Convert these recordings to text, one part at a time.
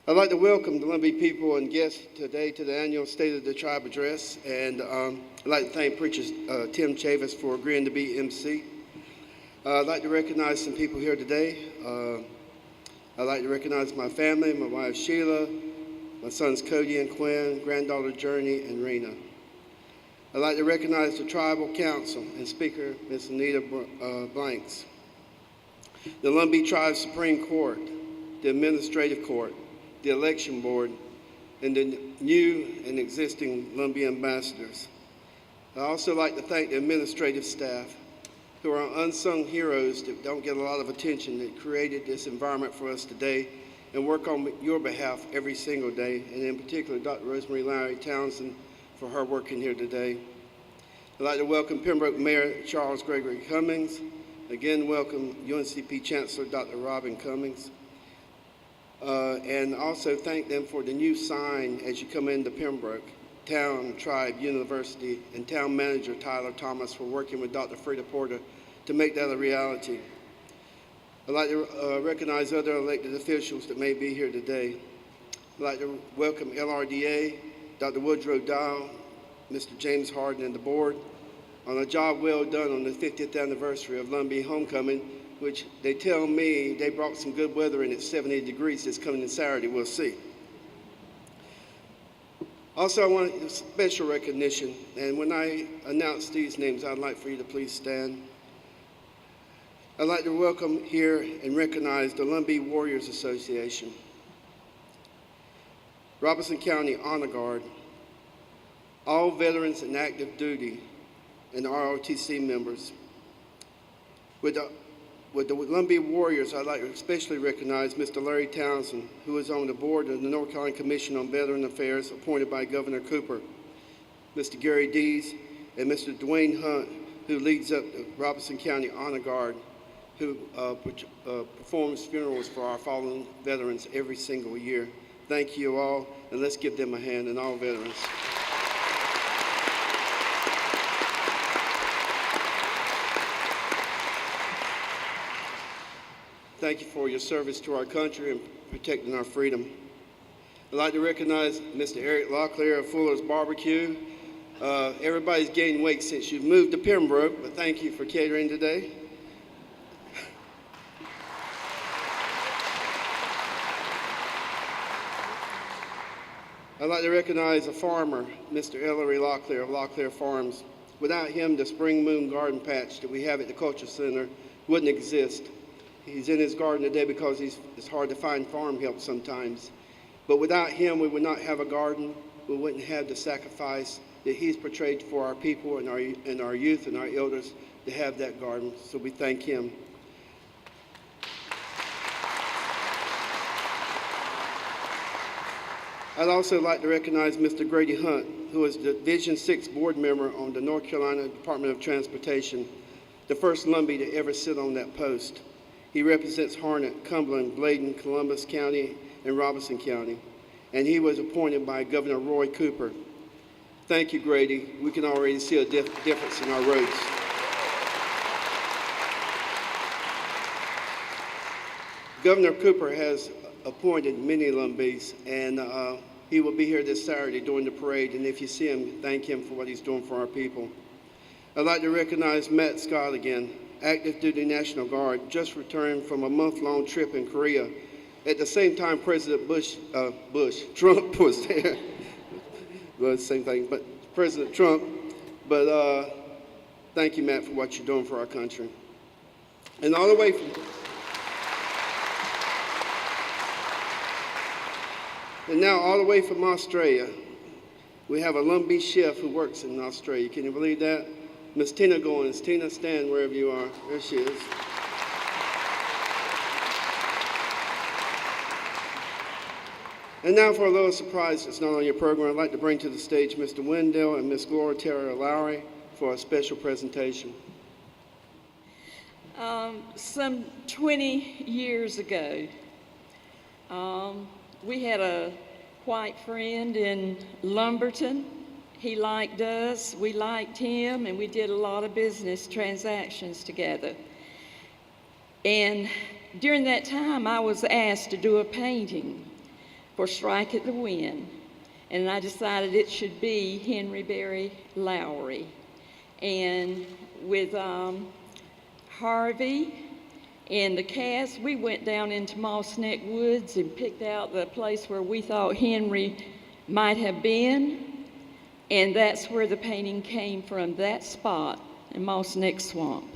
I'd like to welcome the Lumbee people and guests today to the annual State of the Tribe Address, and I'd like to thank Preacher Tim Chavis for agreeing to be MC. I'd like to recognize some people here today. I'd like to recognize my family, my wife Sheila, my sons Cody and Quinn, granddaughter Journey and Rena. I'd like to recognize the Tribal Council and Speaker Ms. Anita Blanks, the Lumbee Tribe Supreme Court, the Administrative Court, the Election Board, and the new and existing Lumbee ambassadors. I'd also like to thank the administrative staff, who are unsung heroes that don't get a lot of attention, that created this environment for us today and work on your behalf every single day, and in particular Dr. Rosemary Larry Townsend for her working here today. I'd like to welcome Pembroke Mayor Charles Gregory Cummings. Again, welcome UNCP Chancellor Dr. Robin Cummings. And also thank them for the new sign as you come into Pembroke, Town, Tribe, University, and Town Manager Tyler Thomas for working with Dr. Frida Porter to make that a reality. I'd like to recognize other elected officials that may be here today. I'd like to welcome LRDA, Dr. Woodrow Dial, Mr. James Harden, and the board on a job well done on the 50th anniversary of Lumbee Homecoming, which they tell me they brought some good weather in at 70 degrees this coming Saturday. We'll see. Also, I want a special recognition, and when I announce these names, I'd like for you to please stand. I'd like to welcome here and recognize the Lumbee Warriors Association, Robeson County Honor Guard, all veterans in active duty, and ROTC members. With the Lumbee Warriors, I'd like to especially recognize Mr. Larry Townsend, who is on the board of the North Carolina Commission on Veteran Affairs appointed by Governor Cooper, Mr. Gary Dees, and Mr. Dwayne Hunt, who leads up the Robeson County Honor Guard, who performs funerals for our fallen veterans every single year. Thank you all, and let's give them a hand, and all veterans. Thank you for your service to our country and protecting our freedom. I'd like to recognize Mr. Eric Locklear of Fuller's Barbecue. Everybody's gained weight since you've moved to Pembroke, but thank you for catering today. I'd like to recognize a farmer, Mr. Ellery Locklear of Locklear Farms. Without him, the Spring Moon Garden Patch that we have at the Culture Center wouldn't exist. He's in his garden today because it's hard to find farm help sometimes. But without him, we would not have a garden. We wouldn't have the sacrifice that he's portrayed for our people and our youth and our elders to have that garden. So we thank him. I'd also like to recognize Mr. Grady Hunt, who is the Division 6 board member on the North Carolina Department of Transportation, the first Lumbee to ever sit on that post. He represents Harnett, Cumberland, Bladen, Columbus County, and Robeson County, and he was appointed by Governor Roy Cooper. Thank you, Grady. We can already see a difference in our roads. Governor Cooper has appointed many Lumbees, and he will be here this Saturday during the parade, and if you see him, thank him for what he's doing for our people. I'd like to recognize Matt Scott again, active duty National Guard, just returned from a month-long trip in Korea. At the same time, President Trump was there. Well, same thing, but President Trump. But thank you, Matt, for what you're doing for our country. And all the way from Australia, we have a Lumbee chef who works in Australia. Can you believe that? Miss Tina Goins. Tina, stand wherever you are. There she is. And now for a little surprise that's not on your program, I'd like to bring to the stage Mr. Wendell and Miss Gloria Terra Lowry for a special presentation. Some 20 years ago, we had a white friend in Lumberton. He liked us, we liked him, and we did a lot of business transactions together. And during that time, I was asked to do a painting for Strike at the Wind. And I decided it should be Henry Berry Lowery. And with Harvey and the cast, we went down into Moss Neck Woods and picked out the place where we thought Henry might have been. And that's where the painting came from, that spot in Moss Neck Swamp.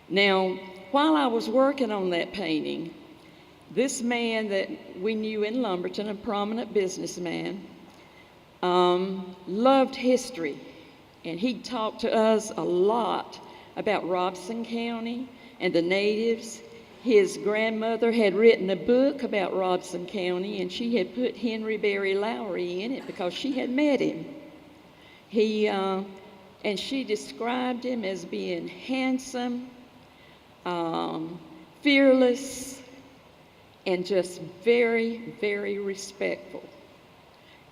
Now, while I was working on that painting, this man that we knew in Lumberton, a prominent businessman, loved history. And he talked to us a lot about Robeson County and the natives. His grandmother had written a book about Robeson County, and she had put Henry Berry Lowery in it because she had met him. And she described him as being handsome, fearless, and just very, very respectful.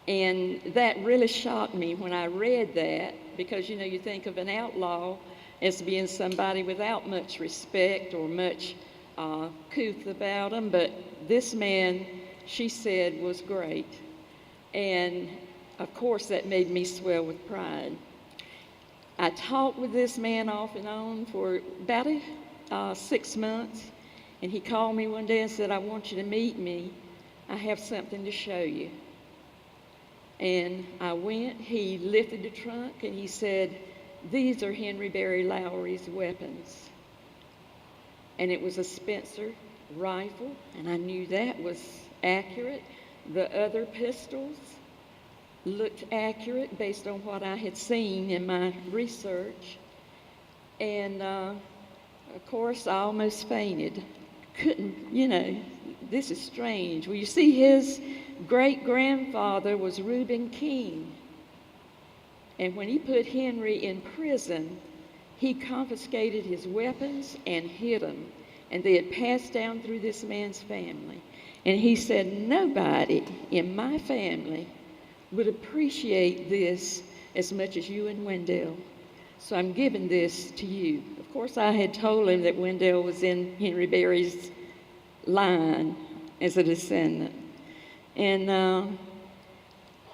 And that really shocked me when I read that, because, you think of an outlaw as being somebody without much respect or much couth about him, but this man, she said, was great. And of course, that made me swell with pride. I talked with this man off and on for about 6 months, and he called me one day and said, "I want you to meet me. I have something to show you." And I went. He lifted the trunk and he said, "These are Henry Berry Lowery's weapons." And it was a Spencer rifle, and I knew that was accurate. The other pistols looked accurate based on what I had seen in my research. And of course, I almost fainted. This is strange. Well, you see, his great-grandfather was Reuben King. And when he put Henry in prison, he confiscated his weapons and hid them. And they had passed down through this man's family. And he said, "Nobody in my family would appreciate this as much as you and Wendell. So I'm giving this to you." Of course, I had told him that Wendell was in Henry Berry's line as a descendant. And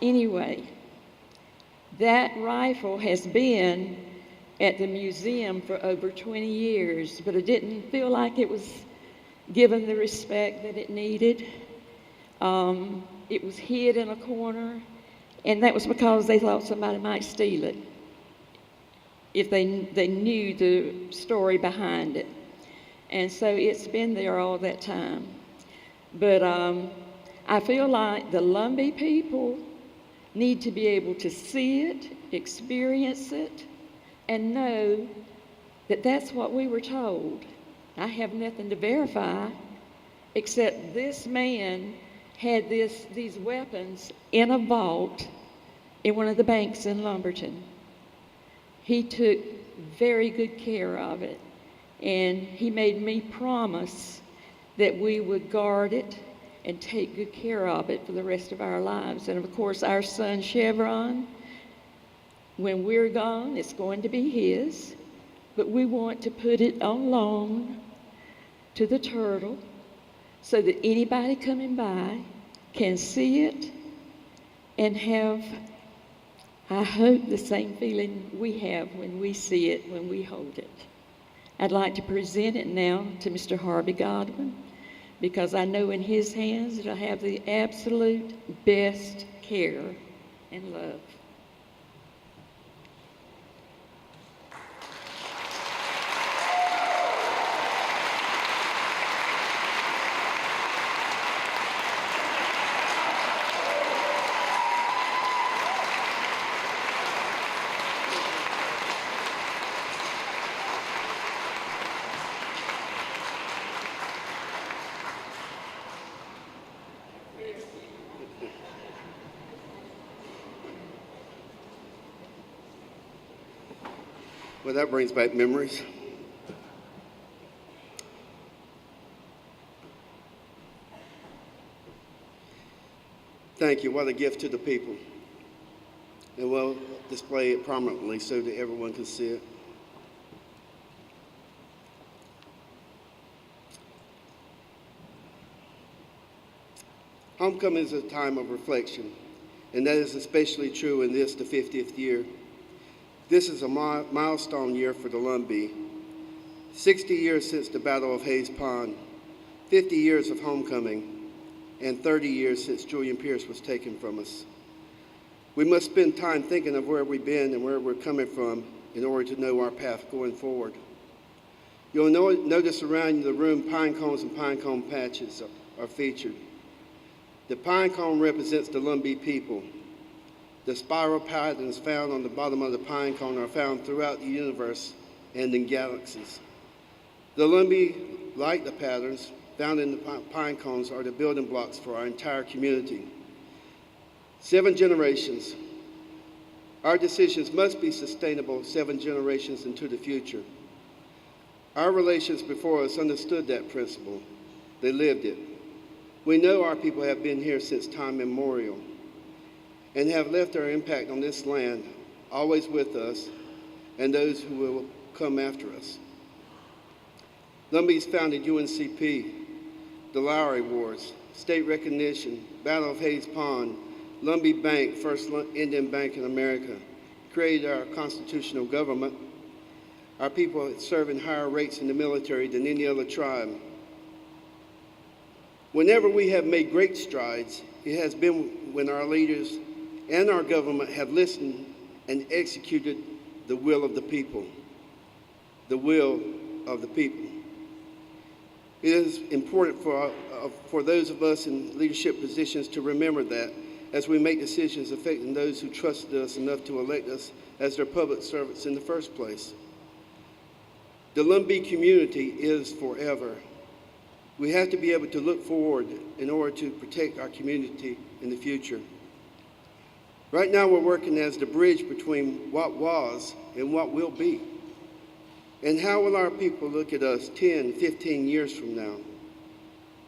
anyway, that rifle has been at the museum for over 20 years, but I didn't feel like it was given the respect that it needed. It was hid in a corner, and that was because they thought somebody might steal it if they knew the story behind it. And so it's been there all that time. But I feel like the Lumbee people need to be able to see it, experience it, and know that that's what we were told. I have nothing to verify except this man had these weapons in a vault in one of the banks in Lumberton. He took very good care of it, and he made me promise that we would guard it and take good care of it for the rest of our lives. And of course, our son Chevron, when we're gone, it's going to be his, but we want to put it on loan to the Turtle so that anybody coming by can see it and have, I hope, the same feeling we have when we see it, when we hold it. I'd like to present it now to Mr. Harvey Godwin, because I know in his hands it'll have the absolute best care and love. Well, that brings back memories. Thank you. What a gift to the people. And we'll display it prominently so that everyone can see it. Homecoming is a time of reflection, and that is especially true in this, the 50th year. This is a milestone year for the Lumbee. 60 years since the Battle of Hayes Pond, 50 years of homecoming, and 30 years since Julian Pierce was taken from us. We must spend time thinking of where we've been and where we're coming from in order to know our path going forward. You'll notice around the room pine cones and pine cone patches are featured. The pine cone represents the Lumbee people. The spiral patterns found on the bottom of the pine cone are found throughout the universe and in galaxies. The Lumbee, like the patterns found in the pine cones, are the building blocks for our entire community. 7 generations. Our decisions must be sustainable 7 generations into the future. Our relations before us understood that principle. They lived it. We know our people have been here since time immemorial and have left their impact on this land, always with us and those who will come after us. Lumbee's founded UNCP, the Lowery Wars, state recognition, Battle of Hayes Pond, Lumbee Bank, first Indian bank in America, created our constitutional government. Our people serve in higher rates in the military than any other tribe. Whenever we have made great strides, it has been when our leaders and our government have listened and executed the will of the people. The will of the people. It is important for those of us in leadership positions to remember that as we make decisions affecting those who trusted us enough to elect us as their public servants in the first place. The Lumbee community is forever. We have to be able to look forward in order to protect our community in the future. Right now we're working as the bridge between what was and what will be. And how will our people look at us 10, 15 years from now?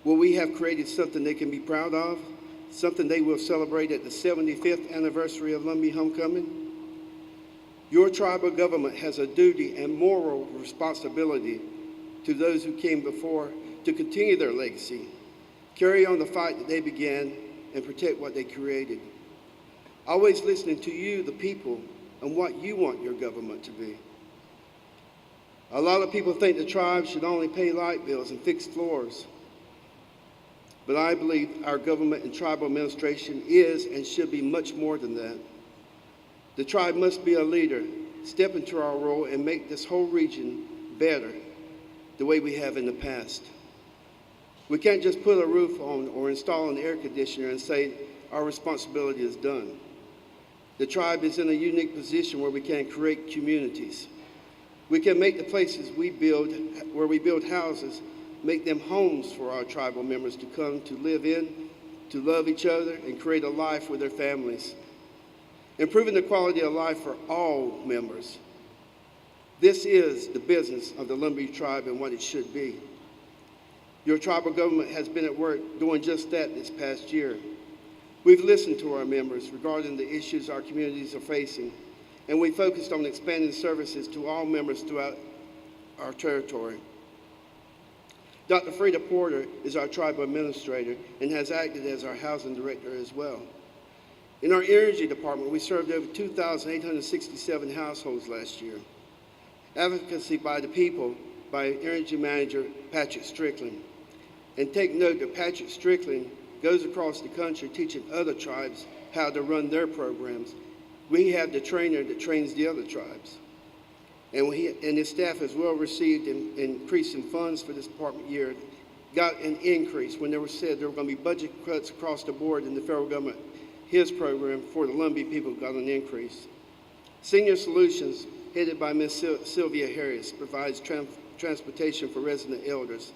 Will we have created something they can be proud of? Something they will celebrate at the 75th anniversary of Lumbee Homecoming? Your tribal government has a duty and moral responsibility to those who came before to continue their legacy, carry on the fight that they began, and protect what they created. Always listening to you, the people, and what you want your government to be. A lot of people think the tribe should only pay light bills and fix floors. But I believe our government and tribal administration is and should be much more than that. The tribe must be a leader, step into our role, and make this whole region better the way we have in the past. We can't just put a roof on or install an air conditioner and say our responsibility is done. The tribe is in a unique position where we can create communities. We can make the places we build, where we build houses, make them homes for our tribal members to come to live in, to love each other, and create a life with their families. Improving the quality of life for all members. This is the business of the Lumbee tribe and what it should be. Your tribal government has been at work doing just that this past year. We've listened to our members regarding the issues our communities are facing, and we focused on expanding services to all members throughout our territory. Dr. Frida Porter is our tribal administrator and has acted as our housing director as well. In our energy department, we served over 2,867 households last year. Advocacy by the people by energy manager Patrick Strickland. And take note that Patrick Strickland goes across the country teaching other tribes how to run their programs. We have the trainer that trains the other tribes. And his staff has well received an increase in funds for this department year. Got an increase when there was said there were going to be budget cuts across the board in the federal government. His program for the Lumbee people got an increase. Senior Solutions, headed by Ms. Sylvia Harris, provides transportation for resident elders,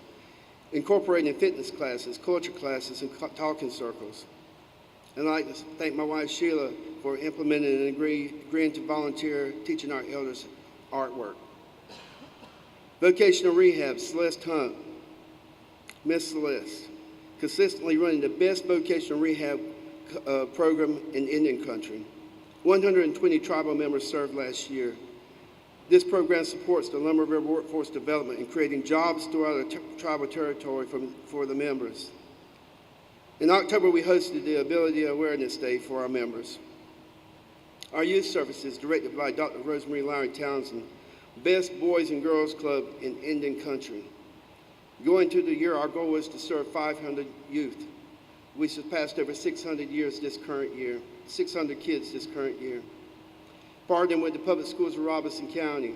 incorporating fitness classes, culture classes, and talking circles. And I'd like to thank my wife Sheila for implementing and agreeing to volunteer teaching our elders artwork. Vocational rehab, Celeste Hunt, Miss Celeste, consistently running the best vocational rehab program in Indian country. 120 tribal members served last year. This program supports the Lumberville workforce development and creating jobs throughout our tribal territory for the members. In October, we hosted the Ability Awareness Day for our members. Our youth services, directed by Dr. Rosemary Lowry Townsend, Best Boys and Girls Club in Indian Country. Going through the year, our goal was to serve 500 youth. We surpassed over 600 kids this current year. Partnering with the public schools of Robeson County,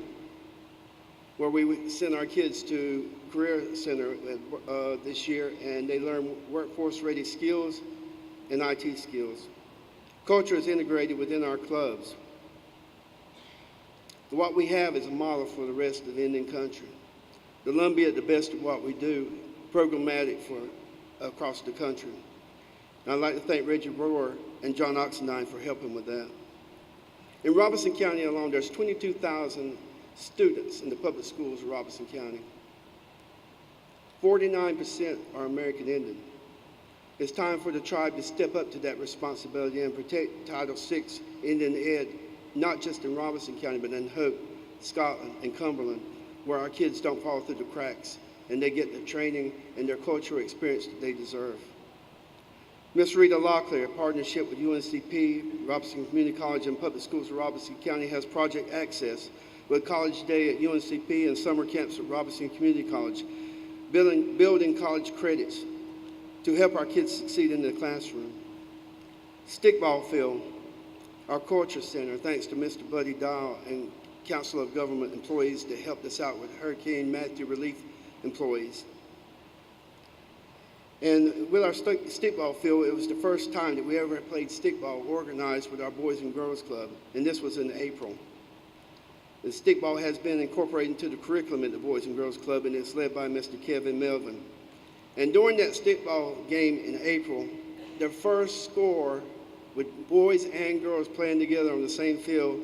where we send our kids to Career Center this year, and they learn workforce-ready skills and IT skills. Culture is integrated within our clubs. What we have is a model for the rest of the Indian country. The Lumbee at the best of what we do, programmatic for across the country. And I'd like to thank Reggie Brewer and John Oxendine for helping with that. In Robeson County alone, there's 22,000 students in the public schools of Robeson County. 49% are American Indian. It's time for the tribe to step up to that responsibility and protect Title VI Indian Ed, not just in Robeson County, but in Hope, Scotland, and Cumberland, where our kids don't fall through the cracks and they get the training and their cultural experience that they deserve. Ms. Rita Locklear, in partnership with UNCP, Robeson Community College, and Public Schools of Robeson County, has Project Access with College Day at UNCP and summer camps at Robeson Community College, building college credits to help our kids succeed in the classroom. Stickball Field, our culture center, thanks to Mr. Buddy Dial and Council of Government employees that helped us out with Hurricane Matthew relief employees. And with our stickball field, it was the first time that we ever played stickball organized with our Boys and Girls Club, and this was in April. The stickball has been incorporated into the curriculum at the Boys and Girls Club, and it's led by Mr. Kevin Melvin. And during that stickball game in April, the first score with boys and girls playing together on the same field,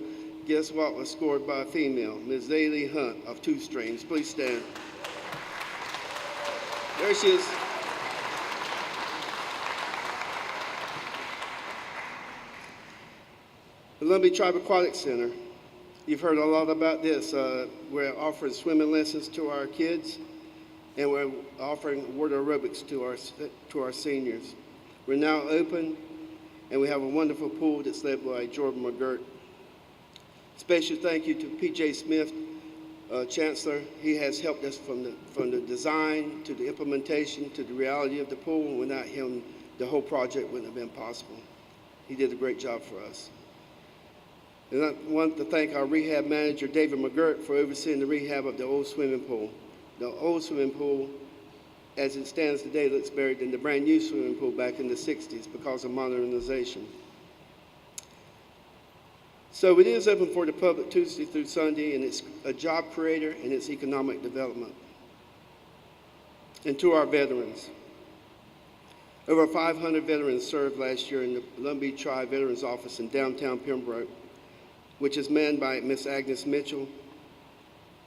guess what was scored by a female, Ms. Zaylee Hunt of Two Strings. Please stand. There she is. The Lumbee Tribe Aquatic Center. You've heard a lot about this. We're offering swimming lessons to our kids, and we're offering water aerobics to our seniors. We're now open, and we have a wonderful pool that's led by Jordan McGirt. Special thank you to P.J. Smith, Chancellor. He has helped us from the design to the implementation to the reality of the pool, and without him, the whole project wouldn't have been possible. He did a great job for us. And I want to thank our rehab manager, David McGirt, for overseeing the rehab of the old swimming pool. The old swimming pool, as it stands today, looks better than the brand new swimming pool back in the 60s because of modernization. So it is open for the public Tuesday through Sunday, and it's a job creator and it's economic development. And to our veterans. Over 500 veterans served last year in the Lumbee Tribe Veterans Office in downtown Pembroke, which is manned by Ms. Agnes Mitchell,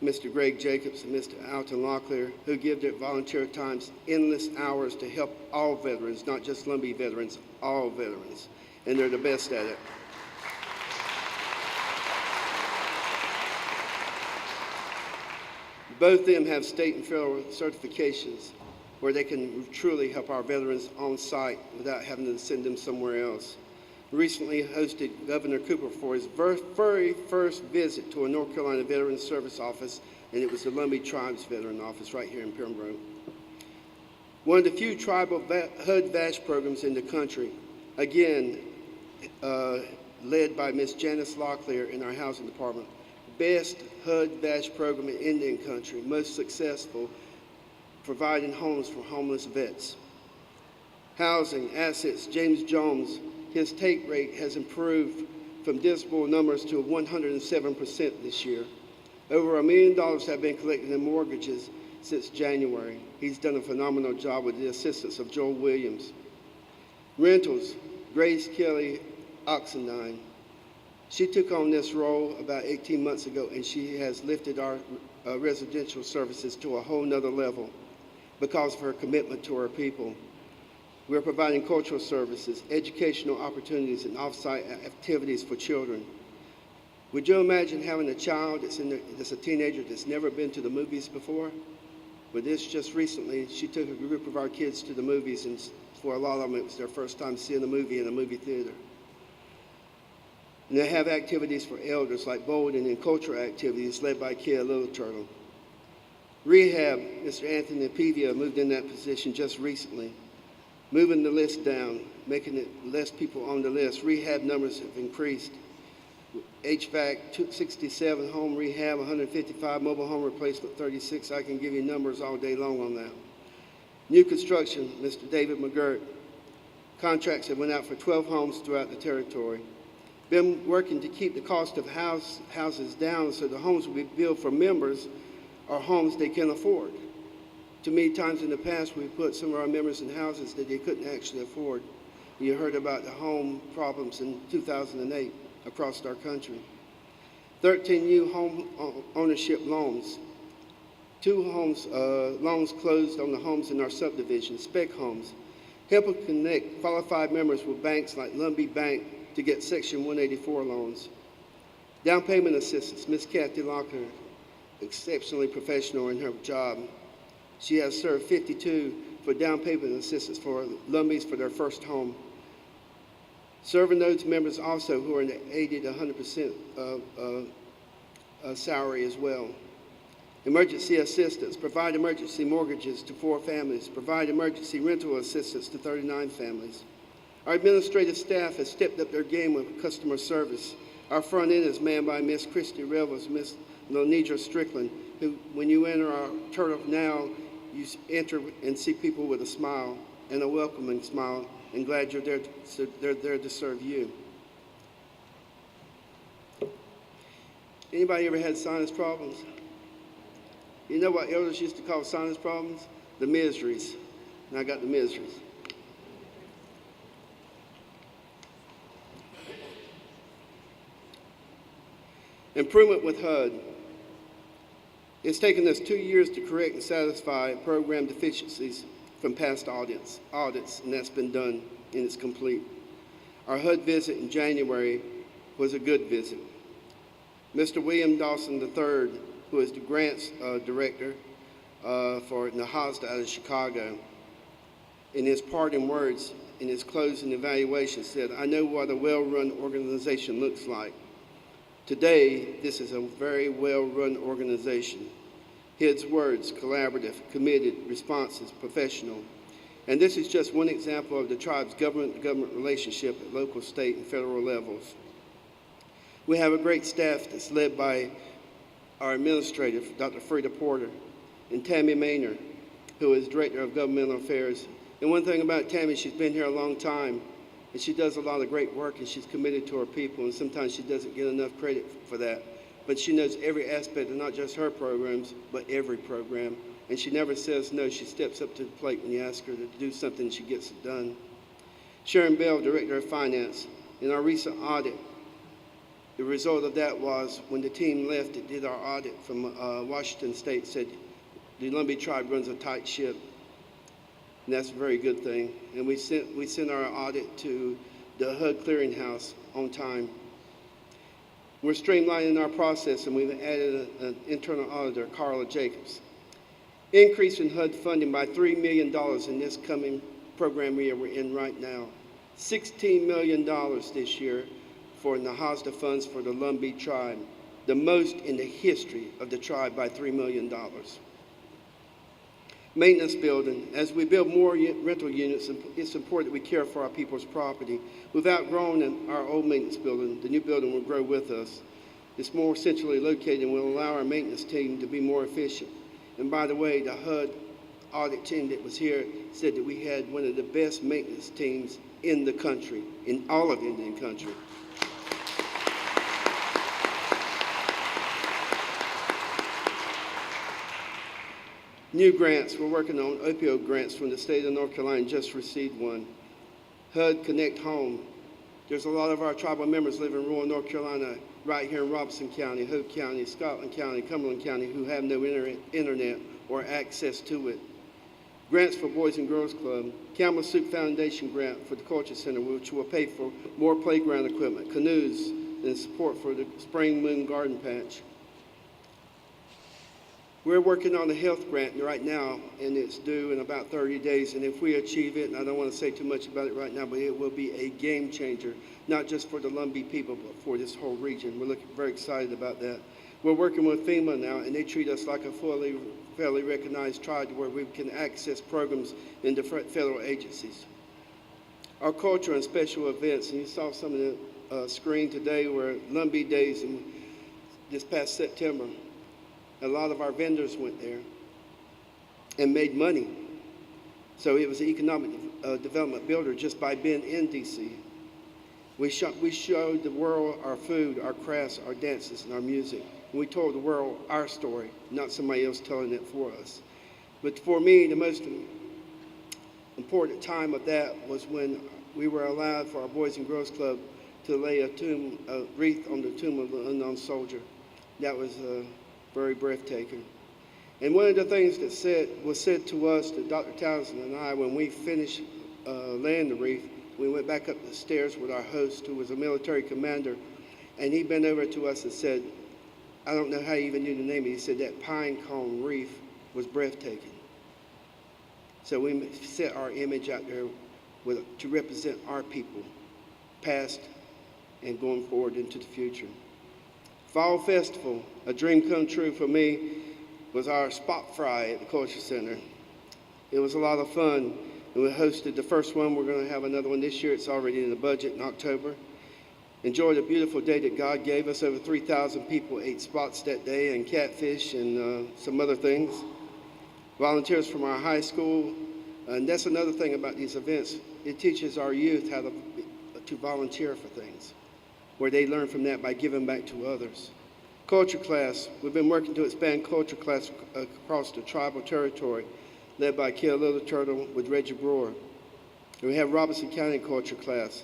Mr. Greg Jacobs, and Mr. Alton Locklear, who give their volunteer times endless hours to help all veterans, not just Lumbee veterans, all veterans. And they're the best at it. Both of them have state and federal certifications where they can truly help our veterans on site without having to send them somewhere else. Recently hosted Governor Cooper for his very first visit to a North Carolina Veterans Service office, and it was the Lumbee Tribes Veteran Office right here in Pembroke. One of the few tribal HUD-VASH programs in the country, again, led by Ms. Janice Locklear in our housing department. Best HUD-VASH program in Indian country, most successful, providing homes for homeless vets. Housing, assets, James Jones, his take rate has improved from dismal numbers to 107% this year. Over $1 million have been collected in mortgages since January. He's done a phenomenal job with the assistance of Joel Williams. Rentals, Grace Kelly Oxendine. She took on this role about 18 months ago, and she has lifted our residential services to a whole nother level because of her commitment to our people. We're providing cultural services, educational opportunities, and off-site activities for children. Would you imagine having a child that's a teenager that's never been to the movies before? But this just recently, she took a group of our kids to the movies and For a lot of them, it was their first time seeing a movie in a movie theater. And they have activities for elders like bowling and cultural activities led by Kia Little Turtle. Rehab, Mr. Anthony Pevia moved in that position just recently, moving the list down, making it less people on the list. Rehab numbers have increased. HVAC, 67, home rehab, 155, mobile home replacement, 36. I can give you numbers all day long on that. New construction, Mr. David McGirt. Contracts that went out for 12 homes throughout the territory. Been working to keep the cost of houses down so the homes will be built for members or homes they can afford. Too many times in the past, we put some of our members in houses that they couldn't actually afford. You heard about the home problems in 2008 across our country. 13 new home ownership loans. 2 loans closed on the homes in our subdivision, spec homes. Helping connect qualified members with banks like Lumbee Bank to get Section 184 loans. Down payment assistance, Ms. Kathy Locker, exceptionally professional in her job. She has served 52 for down payment assistance for Lumbees for their first home. Serving those members also who are in the 80 to 100% salary as well. Emergency assistance, provide emergency mortgages to 4 families, provide emergency rental assistance to 39 families. Our administrative staff has stepped up their game with customer service. Our front end is manned by Miss Christy Revels, Miss Lonidra Strickland, who, when you enter our turtle now, you enter and see people with a smile and a welcoming smile, and glad they're there to serve you. Anybody ever had sinus problems? You know what elders used to call sinus problems? The miseries. And I got the miseries. Improvement with HUD. It's taken us 2 years to correct and satisfy program deficiencies from past audits, and that's been done and it's complete. Our HUD visit in January was a good visit. Mr. William Dawson III, who is the grants director for NAHASDA out of Chicago, in his parting words, in his closing evaluation, said, "I know what a well-run organization looks like. Today, this is a very well-run organization. His words, collaborative, committed, responsive, professional. And this is just one example of the tribe's government-to-government relationship at local, state, and federal levels. We have a great staff that's led by our administrator, Dr. Frida Porter, and Tammy Maynard, who is Director of Governmental Affairs. And one thing about Tammy, she's been here a long time, and she does a lot of great work, and she's committed to her people, and sometimes she doesn't get enough credit for that. But she knows every aspect of not just her programs, but every program. And she never says no. She steps up to the plate when you ask her to do something, she gets it done. Sharon Bell, Director of Finance, in our recent audit, the result of that was when the team left that did our audit from Washington State said, the Lumbee tribe runs a tight ship. And that's a very good thing. And we sent our audit to the HUD clearinghouse on time. We're streamlining our process, and we've added an internal auditor, Carla Jacobs. Increase in HUD funding by $3 million in this coming program year we're in right now. $16 million this year for NAHASDA funds for the Lumbee tribe, the most in the history of the tribe by $3 million. Maintenance building. As we build more rental units, it's important that we care for our people's property. We've outgrown our old maintenance building. The new building will grow with us. It's more centrally located and will allow our maintenance team to be more efficient. And by the way, the HUD audit team that was here said that we had one of the best maintenance teams in the country, in all of Indian country. New grants. We're working on opioid grants from the state of North Carolina, just received one. HUD Connect Home. There's a lot of our tribal members live in rural North Carolina, right here in Robeson County, Hope County, Scotland County, Cumberland County, who have no internet or access to it. Grants for Boys and Girls Club. Camel Soup Foundation grant for the Culture Center, which will pay for more playground equipment, canoes, and support for the Spring Moon Garden Patch. We're working on a health grant right now, and it's due in about 30 days. And if we achieve it, and I don't want to say too much about it right now, but it will be a game changer, not just for the Lumbee people, but for this whole region. We're very excited about that. We're working with FEMA now, and they treat us like a fully federally recognized tribe where we can access programs in different federal agencies. Our culture and special events, and you saw some of the screen today were Lumbee Days in this past September. A lot of our vendors went there and made money. So it was an economic development builder just by being in DC. We showed the world our food, our crafts, our dances, and our music. And we told the world our story, not somebody else telling it for us. But for me, the most important time of that was when we were allowed for our Boys and Girls Club to lay a wreath on the tomb of the unknown soldier. That was very breathtaking. And one of the things that was said to us, to Dr. Townsend and I, when we finished laying the wreath, we went back up the stairs with our host, who was a military commander, and he bent over to us and said, I don't know how he even knew the name, he said that pine cone wreath was breathtaking. So we set our image out there to represent our people, past and going forward into the future. Fall Festival, a dream come true for me, was our spot fry at the Culture Center. It was a lot of fun, and we hosted the first one. We're going to have another one this year. It's already in the budget in October. Enjoyed a beautiful day that God gave us. Over 3,000 people ate spots that day, and catfish and some other things. Volunteers from our high school, and that's another thing about these events. It teaches our youth how to volunteer for things, where they learn from that by giving back to others. Culture class, we've been working to expand culture class across the tribal territory, led by Kill Little Turtle with Reggie Brewer. And we have Robertson County culture class.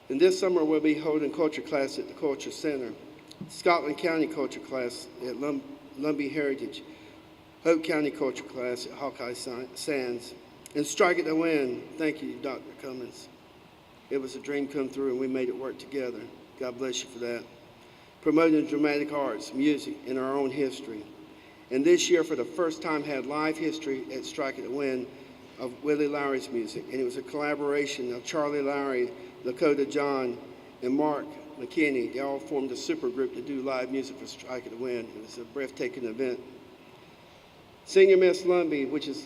And this summer we'll be holding culture class at the Culture Center, Scotland County culture class at Lumbee Heritage, Hope County culture class at Hawkeye Sands, and Strike It to Win. Thank you, Dr. Cummins. It was a dream come through, and we made it work together. God bless you for that. Promoting dramatic arts, music, and our own history. And this year, for the first time, had live history at Strike It to Win of Willie Lowry's music. And it was a collaboration of Charlie Lowry, Lakota John, and Mark McKinney. They all formed a super group to do live music for Strike It to Win. It was a breathtaking event. Senior Miss Lumbee, which is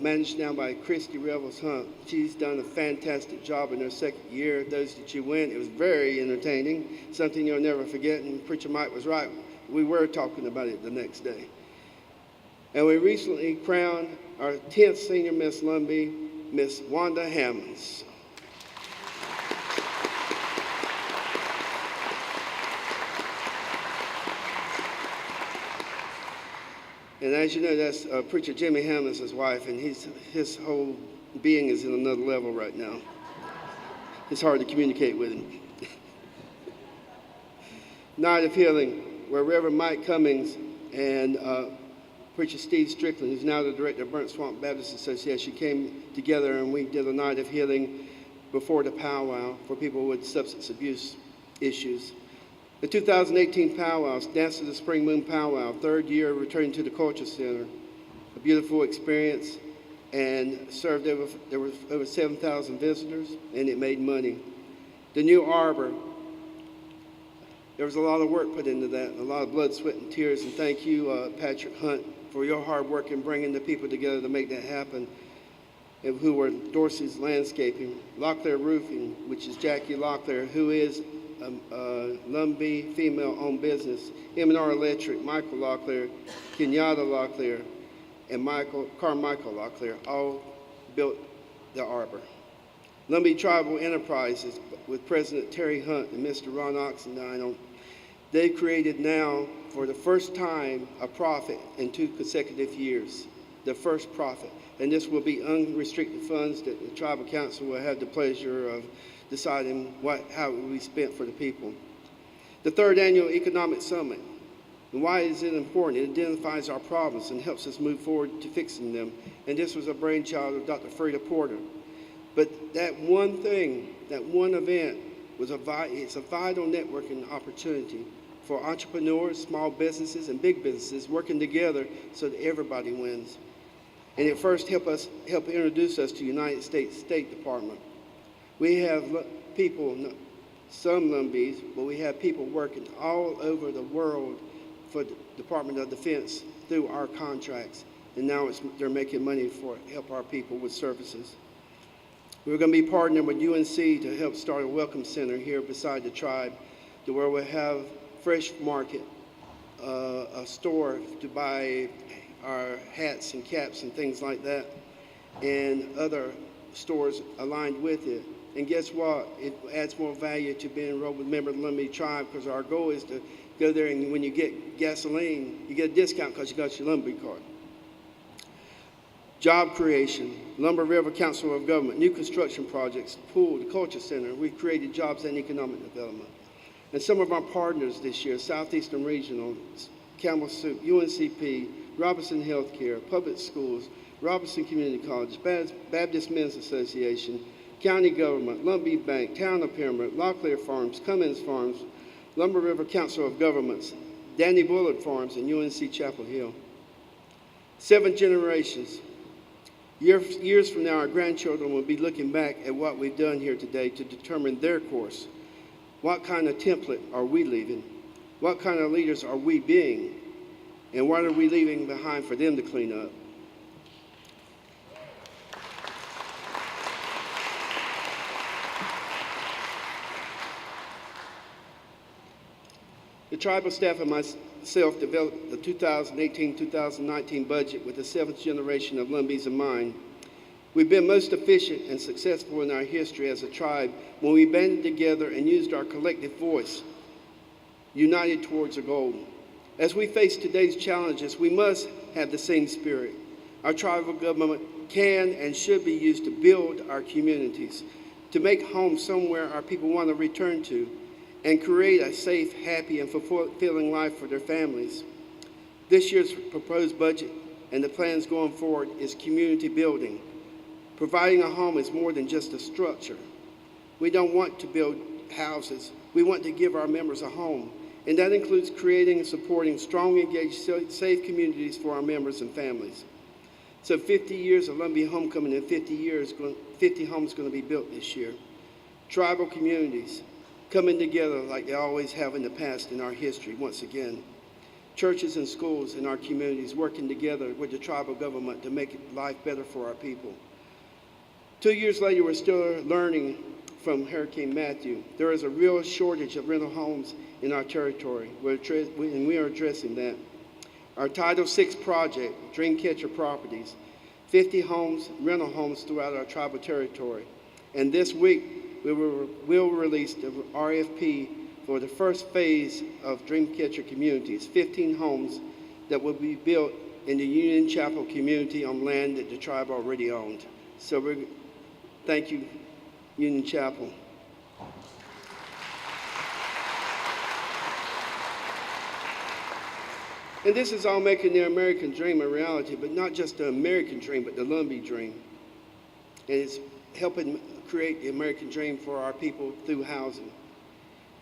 managed now by Christy Revels Hunt. She's done a fantastic job in her second year. Those that you went, it was very entertaining, something you'll never forget, and Preacher Mike was right. We were talking about it the next day. And we recently crowned our 10th Senior Miss Lumbee, Miss Wanda Hammonds. And as you know, that's Preacher Jimmy Hammonds' wife, and his whole being is in another level right now. It's hard to communicate with him. Night of Healing, where Reverend Mike Cummings and Preacher Steve Strickland, who's now the director of Burnt Swamp Baptist Association, came together and we did a night of healing before the powwow for people with substance abuse issues. The 2018 powwows, Dance of the Spring Moon Powwow, third year returning to the Culture Center. A beautiful experience, and there was over 7,000 visitors, and it made money. The new arbor, there was a lot of work put into that, a lot of blood, sweat, and tears, and thank you, Patrick Hunt, for your hard work in bringing the people together to make that happen, and who were Dorsey's Landscaping, Locklear Roofing, which is Jackie Locklear, who is Lumbee female-owned business, M&R Electric, Michael Locklear, Kenyatta Locklear, and Carmichael Locklear all built the arbor. Lumbee Tribal Enterprises with President Terry Hunt and Mr. Ron Oxendine, they created now, for the first time, a profit in 2 consecutive years, the first profit. And this will be unrestricted funds that the Tribal Council will have the pleasure of deciding how it will be spent for the people. The third annual Economic Summit. And why is it important? It identifies our problems and helps us move forward to fixing them. And this was a brainchild of Dr. Freda Porter. But that one thing, that one event, it's a vital networking opportunity for entrepreneurs, small businesses, and big businesses working together so that everybody wins. And it first helped introduce us to United States State Department. We have people, some Lumbees, but we have people working all over the world for the Department of Defense through our contracts. And now they're making money for help our people with services. We're going to be partnering with UNC to help start a welcome center here beside the tribe, to where we'll have fresh market, a store to buy our hats and caps and things like that, and other stores aligned with it. And guess what? It adds more value to being enrolled with a member of the Lumbee tribe, because our goal is to go there and when you get gasoline, you get a discount because you got your Lumbee card. Job creation, Lumber River Council of Government, new construction projects, pool, the culture center. We've created jobs and economic development. And some of our partners this year, Southeastern Regional, Campbell Soup, UNCP, Robinson Healthcare, Public Schools, Robinson Community College, Baptist Men's Association, County Government, Lumbee Bank, Town of Pyramid, Locklear Farms, Cummins Farms, Lumber River Council of Governments, Danny Bullard Farms, and UNC Chapel Hill. 7 generations. Years from now, our grandchildren will be looking back at what we've done here today to determine their course. What kind of template are we leaving? What kind of leaders are we being? And what are we leaving behind for them to clean up? The tribal staff and myself developed the 2018-2019 budget with the 7th generation of Lumbees in mind. We've been most efficient and successful in our history as a tribe when we banded together and used our collective voice, united towards a goal. As we face today's challenges, we must have the same spirit. Our tribal government can and should be used to build our communities, to make homes somewhere our people want to return to, and create a safe, happy, and fulfilling life for their families. This year's proposed budget and the plans going forward is community building. Providing a home is more than just a structure. We don't want to build houses. We want to give our members a home, and that includes creating and supporting strong, engaged, safe communities for our members and families. So 50 years of Lumbee Homecoming in 50 years, 50 homes going to be built this year. Tribal communities coming together like they always have in the past in our history once again. Churches and schools in our communities working together with the tribal government to make life better for our people. 2 years later, we're still learning from Hurricane Matthew. There is a real shortage of rental homes in our territory, and we are addressing that. Our Title VI project, Dreamcatcher Properties, 50 homes, rental homes throughout our tribal territory. And this week, we will release the RFP for the first phase of Dreamcatcher Communities, 15 homes that will be built in the Union Chapel community on land that the tribe already owned. So thank you, Union Chapel. And this is all making the American dream a reality, but not just the American dream, but the Lumbee dream. And it's helping create the American dream for our people through housing.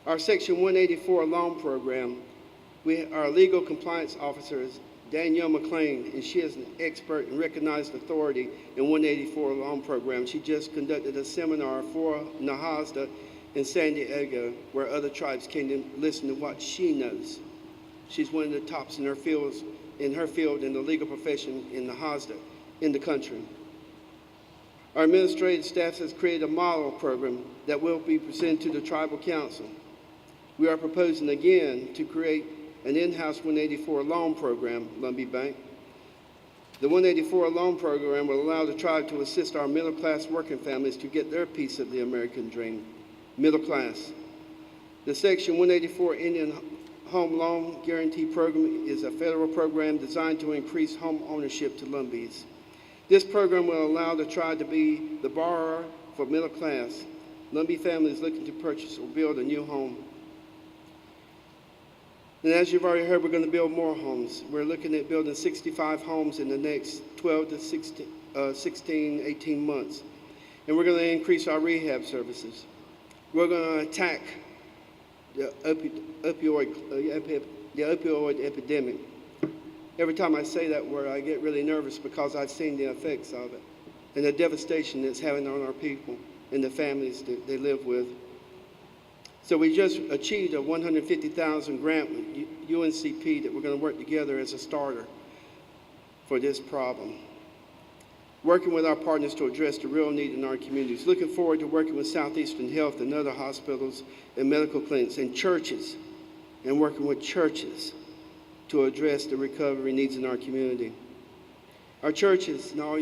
Our Section 184 loan program, our legal compliance officer is Danielle McLean, and she is an expert and recognized authority in 184 loan program. She just conducted a seminar for Nahasda in San Diego, where other tribes came to listen to what she knows. She's one of the tops in her field in the legal profession in Nahasda in the country. Our administrative staff has created a model program that will be presented to the Tribal Council. We are proposing again to create an in-house 184 loan program, Lumbee Bank. The 184 loan program will allow the tribe to assist our middle-class working families to get their piece of the American dream, middle class. The Section 184 Indian Home Loan Guarantee Program is a federal program designed to increase home ownership to Lumbees. This program will allow the tribe to be the borrower for middle class Lumbee families looking to purchase or build a new home. And as you've already heard, we're going to build more homes. We're looking at building 65 homes in the next 12 to 16, 18 months. And we're going to increase our rehab services. We're going to attack the opioid epidemic. Every time I say that word, I get really nervous because I've seen the effects of it and the devastation it's having on our people and the families that they live with. So we just achieved a $150,000 grant with UNCP that we're going to work together as a starter for this problem. Working with our partners to address the real need in our communities. Looking forward to working with Southeastern Health and other hospitals and medical clinics and churches, and working with churches to address the recovery needs in our community. Our churches and all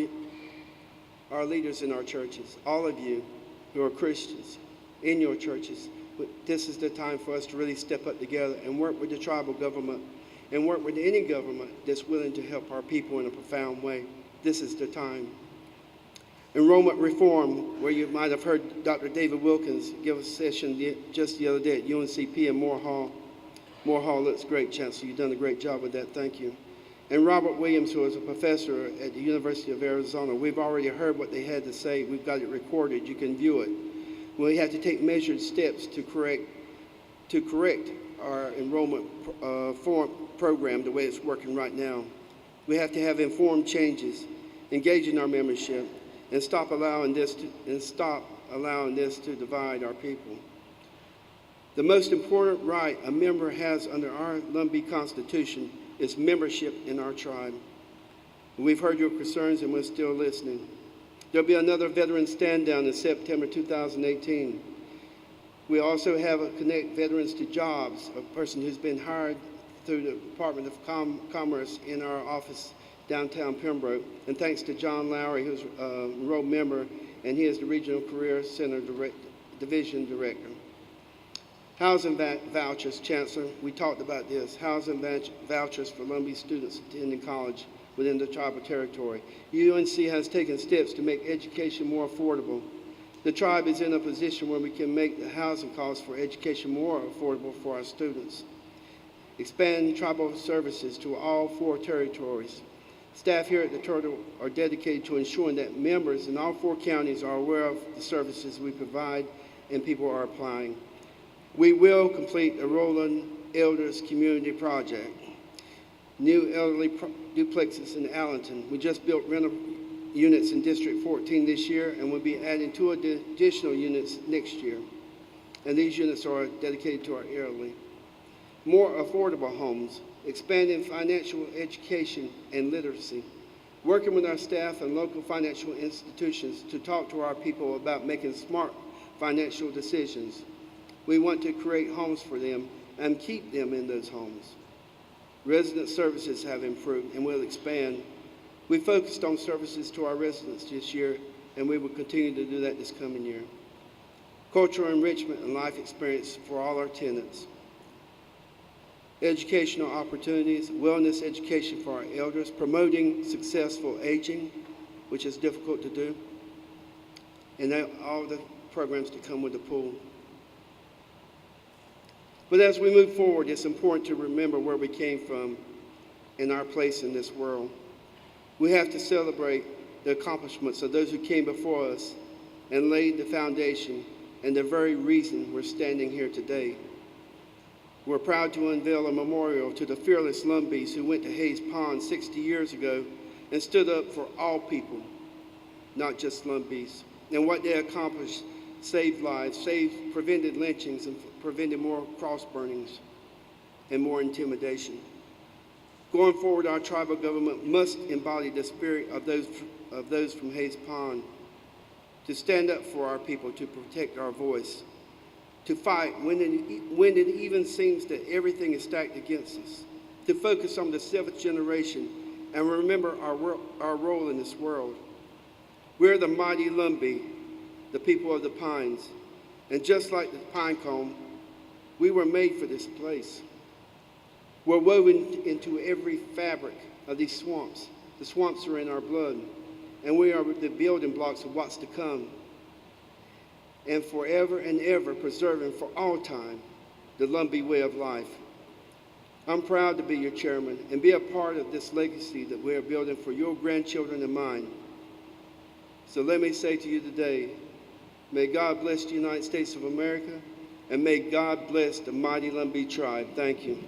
our leaders in our churches, all of you who are Christians in your churches, this is the time for us to really step up together and work with the tribal government and work with any government that's willing to help our people in a profound way. This is the time. Enrollment reform, where you might have heard Dr. David Wilkins give a session just the other day at UNCP in Moore Hall. Moore Hall looks great, Chancellor. You've done a great job with that. Thank you. And Robert Williams, who is a professor at the University of Arizona. We've already heard what they had to say. We've got it recorded. You can view it. We have to take measured steps to correct our enrollment program the way it's working right now. We have to have informed changes, engage in our membership, and stop allowing this to divide our people. The most important right a member has under our Lumbee Constitution is membership in our tribe. We've heard your concerns and we're still listening. There'll be another veteran stand down in September 2018. We also have a Connect Veterans to Jobs, a person who's been hired through the Department of Commerce in our office downtown Pembroke. And thanks to John Lowry, who's a enrolled member, and he is the Regional Career Center Division Director. Housing vouchers, Chancellor, we talked about this. Housing vouchers for Lumbee students attending college within the tribal territory. UNC has taken steps to make education more affordable. The tribe is in a position where we can make the housing costs for education more affordable for our students. Expand tribal services to all 4 territories. Staff here at the Turtle are dedicated to ensuring that members in all 4 counties are aware of the services we provide and people are applying. We will complete the Roland Elders Community Project. New elderly duplexes in Allenton. We just built rental units in District 14 this year, and we'll be adding 2 additional units next year. And these units are dedicated to our elderly. More affordable homes, expanding financial education and literacy, working with our staff and local financial institutions to talk to our people about making smart financial decisions. We want to create homes for them and keep them in those homes. Resident services have improved and will expand. We focused on services to our residents this year, and we will continue to do that this coming year. Cultural enrichment and life experience for all our tenants. Educational opportunities, wellness education for our elders, promoting successful aging, which is difficult to do, and all the programs that come with the pool. But as we move forward, it's important to remember where we came from and our place in this world. We have to celebrate the accomplishments of those who came before us and laid the foundation and the very reason we're standing here today. We're proud to unveil a memorial to the fearless Lumbees who went to Hayes Pond 60 years ago and stood up for all people, not just Lumbees. And what they accomplished saved lives, prevented lynchings, and prevented more cross burnings and more intimidation. Going forward, our tribal government must embody the spirit of those from Hayes Pond, to stand up for our people, to protect our voice, to fight when it even seems that everything is stacked against us, to focus on the 7th generation and remember our role in this world. We're the mighty Lumbee, the people of the pines, and just like the pine cone, we were made for this place. We're woven into every fabric of these swamps. The swamps are in our blood, and we are the building blocks of what's to come. And forever and ever preserving for all time the Lumbee way of life. I'm proud to be your chairman and be a part of this legacy that we are building for your grandchildren and mine. So let me say to you today, may God bless the United States of America, And may God bless the mighty Lumbee tribe. Thank you.